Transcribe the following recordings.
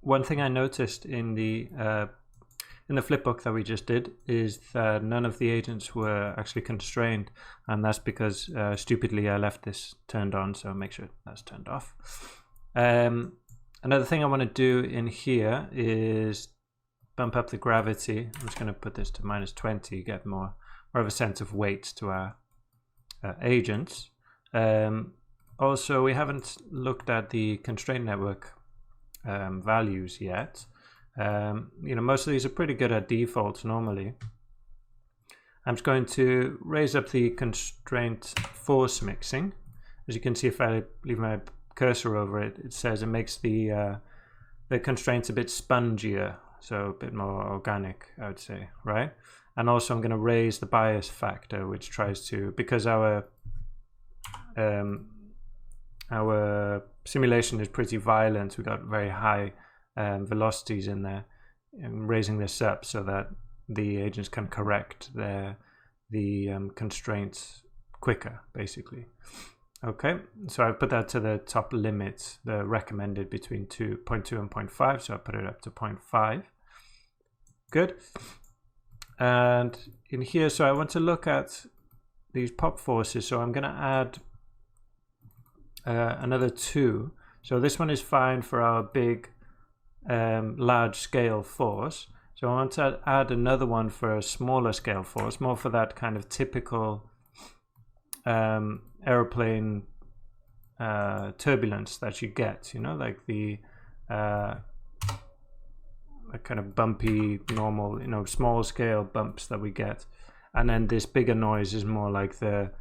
one thing I noticed in the flipbook that we just did is that none of the agents were actually constrained, and that's because stupidly I left this turned on, so make sure that's turned off. Another thing I want to do in here is bump up the gravity. I'm just going to put this to -20, get more of a sense of weight to our agents. Also, we haven't looked at the constraint network values yet. Most of these are pretty good at defaults normally. I'm just going to raise up the constraint force mixing. As you can see, if I leave my cursor over it, it says it makes the constraints a bit spongier, so a bit more organic, I would say, right? And also I'm going to raise the bias factor, which tries to, because our simulation is pretty violent, we got very high velocities in there, and raising this up so that the agents can correct the constraints quicker, basically. Okay, so I put that to the top limit, the recommended between 0.2 and 0.5, so I put it up to 0.5. Good. And in here, so I want to look at these pop forces, so I'm going to add another 2. So this one is fine for our big large scale force. So I want to add another one for a smaller scale force, more for that kind of typical aeroplane turbulence that you get, like the kind of bumpy, normal, small scale bumps that we get. And then this bigger noise is more like the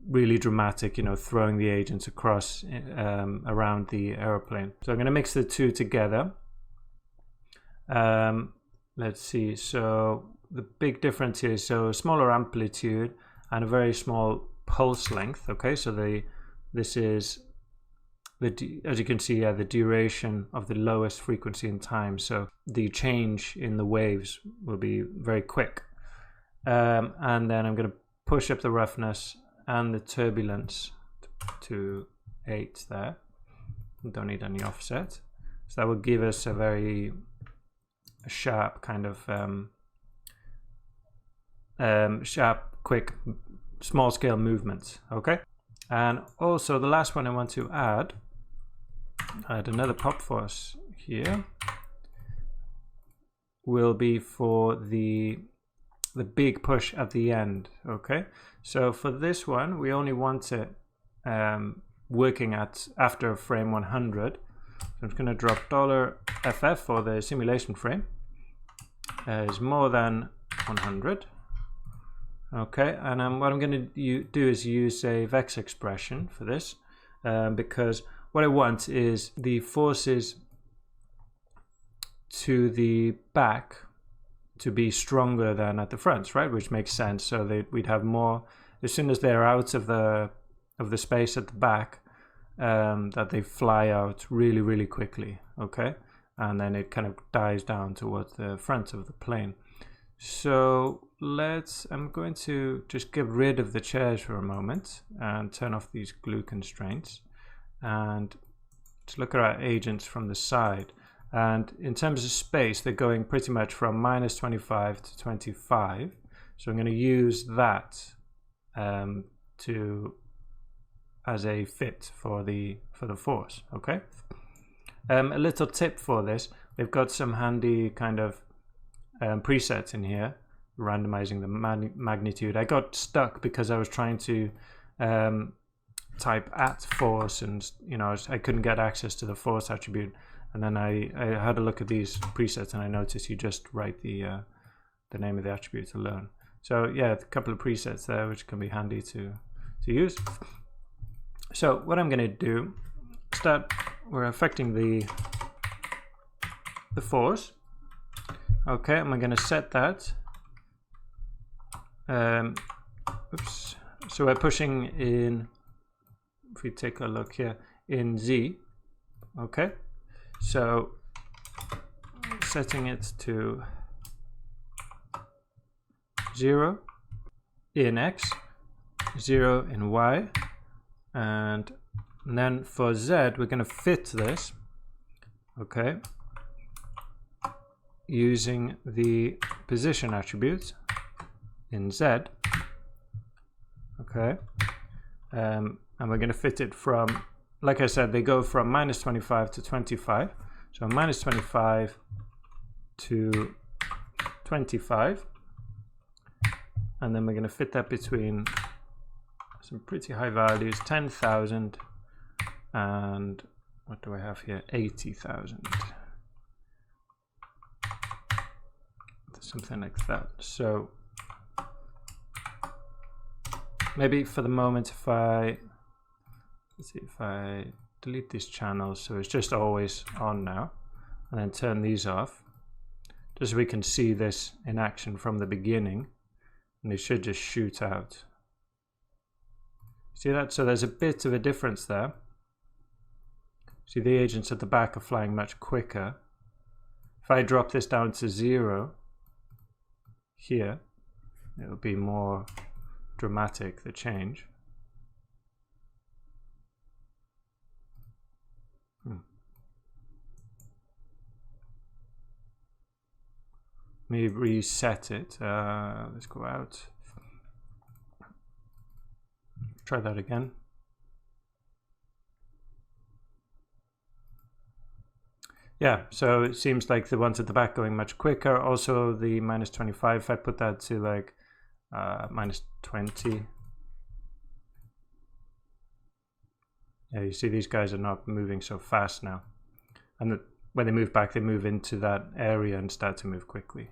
really dramatic, throwing the agents across around the aeroplane. So I'm going to mix the two together. Let's see. So the big difference here is so smaller amplitude and a very small pulse length. Okay, so this is as you can see, the duration of the lowest frequency in time. So the change in the waves will be very quick. And then I'm going to push up the roughness and the turbulence to 8 there. Don't need any offset. So that will give us a very sharp kind of sharp, quick, small scale movements. Okay. And also the last one I want to add another pop force here, will be for the big push at the end. Okay, so for this one we only want it working at after frame 100. So I'm just going to drop $FF for the simulation frame is more than 100. Okay, and what I'm going to do is use a Vex expression for this, because what I want is the forces to the back to be stronger than at the front, right? Which makes sense. So we'd have more as soon as they're out of the space at the back, that they fly out really, really quickly. Okay, and then it kind of dies down towards the front of the plane. So I'm going to just get rid of the chairs for a moment and turn off these glue constraints and just look at our agents from the side. And in terms of space, they're going pretty much from -25 to 25. So I'm going to use that as a fit for the force. Okay. A little tip for this: they've got some handy kind of presets in here, randomizing the magnitude. I got stuck because I was trying to type @force, and I couldn't get access to the force attribute. And then I had a look at these presets, and I noticed you just write the name of the attribute alone. So yeah, a couple of presets there which can be handy to use. So what I'm going to do, we're affecting the force. Okay, I'm going to set that. Oops. So we're pushing in, if we take a look here, in Z. Okay, so setting it to 0 in X, 0 in Y, and then for Z we're going to fit this Okay. Using the position attribute in Z. Okay. And we're going to fit it from, like I said, they go from -25 to 25. So -25 to 25. And then we're going to fit that between some pretty high values, 10,000 and what do I have here? 80,000. Something like that. So maybe for the moment, if I, let's see, if I delete these channels, so it's just always on now, and then turn these off, just so we can see this in action from the beginning, and they should just shoot out. See that? So there's a bit of a difference there. See, the agents at the back are flying much quicker. If I drop this down to 0 here, it'll be more dramatic, the change. Let me reset it. Let's go out. Try that again. Yeah, so it seems like the ones at the back going much quicker. Also the -25, if I put that to like -20. Yeah, you see these guys are not moving so fast now. And when they move back, they move into that area and start to move quickly.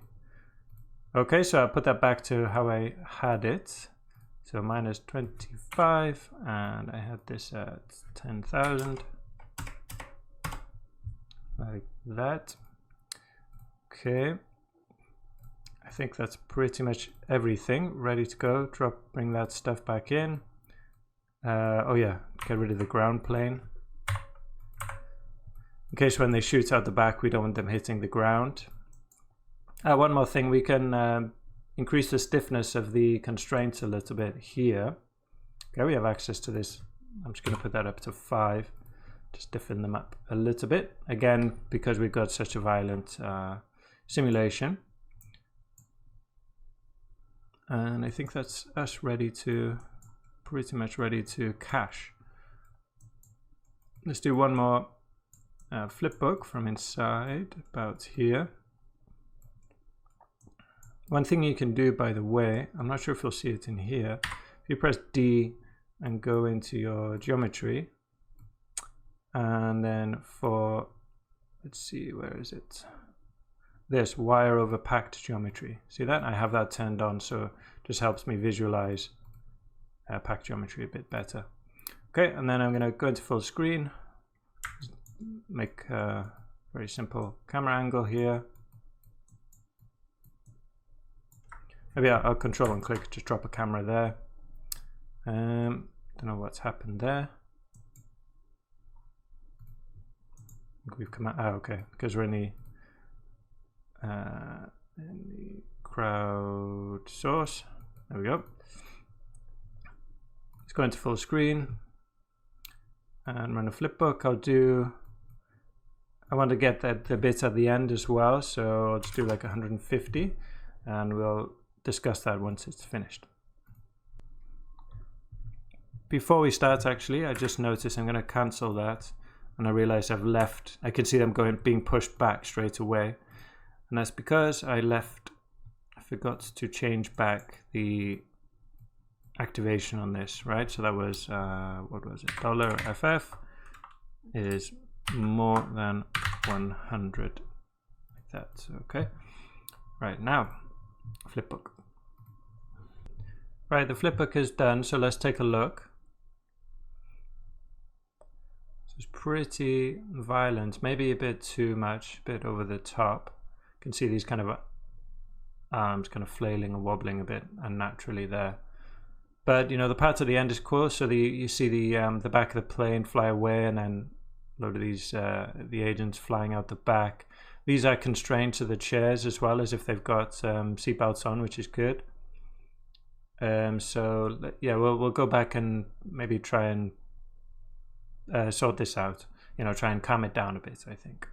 Okay, so I'll put that back to how I had it. So -25, and I had this at 10,000. Like that. Okay, I think that's pretty much everything ready to go. Bring that stuff back in. Oh yeah, get rid of the ground plane in case when they shoot out the back we don't want them hitting the ground. One more thing, we can increase the stiffness of the constraints a little bit here. Okay, we have access to this. I'm just going to put that up to 5. Just stiffen them up a little bit, again because we've got such a violent simulation. And I think that's us ready to, pretty much ready to cache. Let's do one more flipbook from inside, about here. One thing you can do, by the way, I'm not sure if you'll see it in here, if you press D and go into your geometry, and then for, let's see, where is it? This wire over packed geometry. See that? I have that turned on, so it just helps me visualize packed geometry a bit better. Okay, and then I'm going to go into full screen, make a very simple camera angle here. Maybe I'll control and click, just drop a camera there. Don't know what's happened there. We've come out, okay, because we're in the crowd source. There we go. Let's go into full screen and run a flipbook. I want to get the bit at the end as well, so I'll just do like 150 and we'll discuss that once it's finished. Before we start, actually, I just noticed I'm going to cancel that. And I realize I've left, I can see them being pushed back straight away. And that's because I forgot to change back the activation on this, right? So that was, what was it? $FF is more than 100, like that, okay? Right, now, flipbook. Right, the flipbook is done, so let's take a look. It's pretty violent, maybe a bit too much, a bit over the top. You can see these kind of arms kind of flailing and wobbling a bit unnaturally there. But you know, the part at the end is cool. So you see the back of the plane fly away, and then a load of these the agents flying out the back. These are constrained to the chairs as well, as if they've got seatbelts on, which is good. So yeah, we'll go back and maybe try and sort this out, you know, try and calm it down a bit, I think.